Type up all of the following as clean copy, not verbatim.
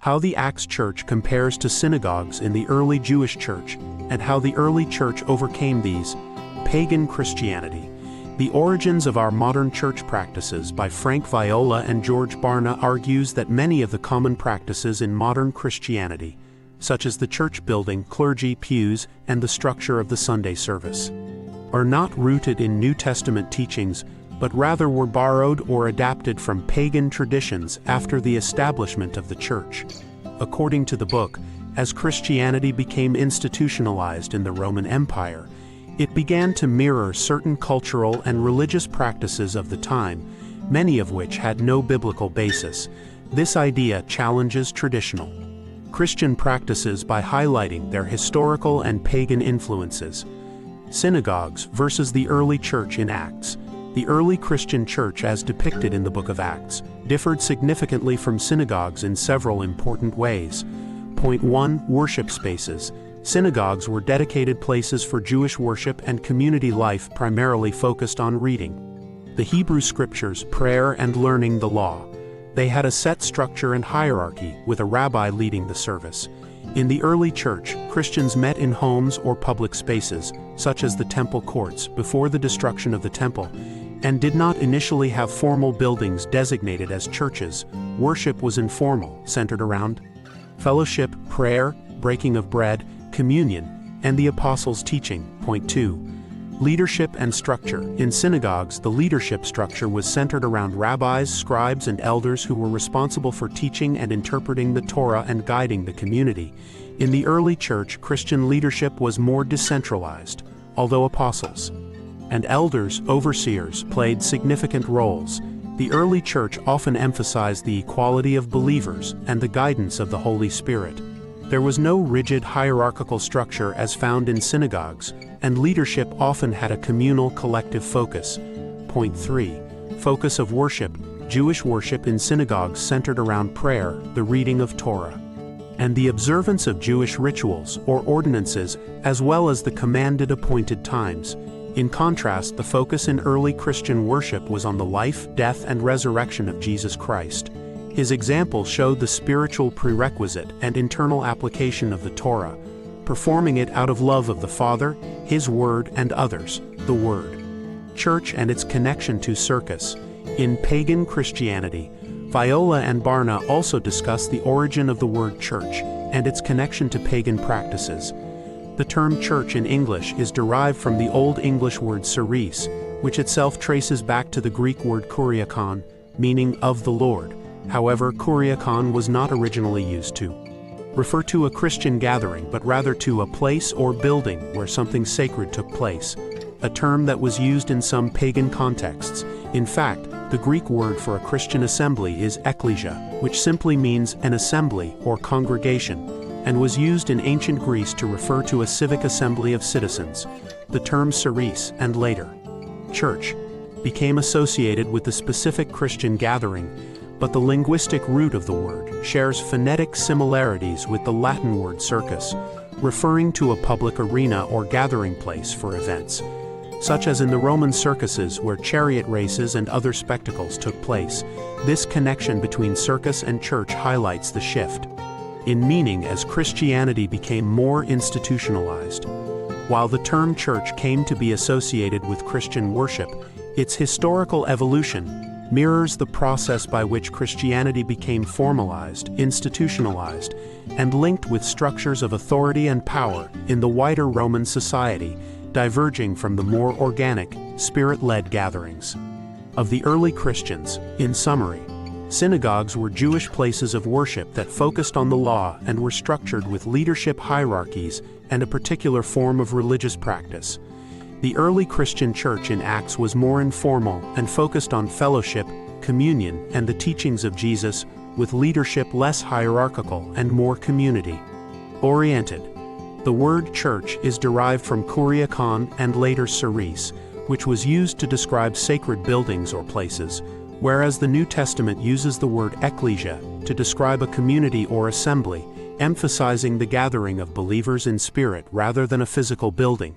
how the Acts church compares to synagogues in the early Jewish church, and how the early church overcame these. Pagan Christianity. The Origins of Our Modern Church Practices by Frank Viola and George Barna argues that many of the common practices in modern Christianity, such as the church building, clergy, pews, and the structure of the Sunday service, are not rooted in New Testament teachings, but rather were borrowed or adapted from pagan traditions after the establishment of the church. According to the book, as Christianity became institutionalized in the Roman Empire, it began to mirror certain cultural and religious practices of the time, many of which had no biblical basis. This idea challenges traditional Christian practices by highlighting their historical and pagan influences. Synagogues versus the early church in Acts. The early Christian church, as depicted in the book of Acts, differed significantly from synagogues in several important ways. Point 1. Worship spaces. Synagogues were dedicated places for Jewish worship and community life, primarily focused on reading the Hebrew scriptures, prayer, and learning the law. They had a set structure and hierarchy, with a rabbi leading the service. In the early church, Christians met in homes or public spaces, such as the temple courts, before the destruction of the temple, and did not initially have formal buildings designated as churches. Worship was informal, centered around fellowship, prayer, breaking of bread, communion, and the apostles' teaching. Point 2. Leadership and structure. In synagogues, the leadership structure was centered around rabbis, scribes, and elders who were responsible for teaching and interpreting the Torah and guiding the community. In the early church, Christian leadership was more decentralized, although apostles and elders, overseers, played significant roles. The early church often emphasized the equality of believers and the guidance of the Holy Spirit. There was no rigid hierarchical structure as found in synagogues, and leadership often had a communal collective focus. Point 3. Focus of worship. Jewish worship in synagogues centered around prayer, the reading of Torah, and the observance of Jewish rituals or ordinances, as well as the commanded appointed times. In contrast, the focus in early Christian worship was on the life, death, and resurrection of Jesus Christ. His example showed the spiritual prerequisite and internal application of the Torah, performing it out of love of the Father, His Word, and others. The Word. Church and its connection to circus. In pagan Christianity, Viola and Barna also discuss the origin of the word church and its connection to pagan practices. The term church in English is derived from the Old English word ceres, which itself traces back to the Greek word kuriakon, meaning of the Lord. However, kuriakon was not originally used to refer to a Christian gathering, but rather to a place or building where something sacred took place, a term that was used in some pagan contexts. In fact, the Greek word for a Christian assembly is ekklesia, which simply means an assembly or congregation, and was used in ancient Greece to refer to a civic assembly of citizens. The term ceres, and later church, became associated with the specific Christian gathering, but the linguistic root of the word shares phonetic similarities with the Latin word circus, referring to a public arena or gathering place for events, such as in the Roman circuses where chariot races and other spectacles took place. This connection between circus and church highlights the shift in meaning as Christianity became more institutionalized. While the term church came to be associated with Christian worship, its historical evolution mirrors the process by which Christianity became formalized, institutionalized, and linked with structures of authority and power in the wider Roman society, diverging from the more organic, spirit-led gatherings of the early Christians. In summary, synagogues were Jewish places of worship that focused on the law and were structured with leadership hierarchies and a particular form of religious practice. The early Christian church in Acts was more informal and focused on fellowship, communion, and the teachings of Jesus, with leadership less hierarchical and more community-oriented. The word church is derived from kuriakon and later ceres, which was used to describe sacred buildings or places, whereas the New Testament uses the word ekklesia to describe a community or assembly, emphasizing the gathering of believers in spirit rather than a physical building.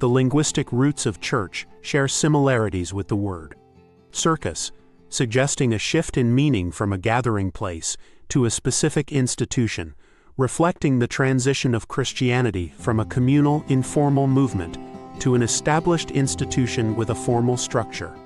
The linguistic roots of church share similarities with the word circus, suggesting a shift in meaning from a gathering place to a specific institution, reflecting the transition of Christianity from a communal, informal movement to an established institution with a formal structure.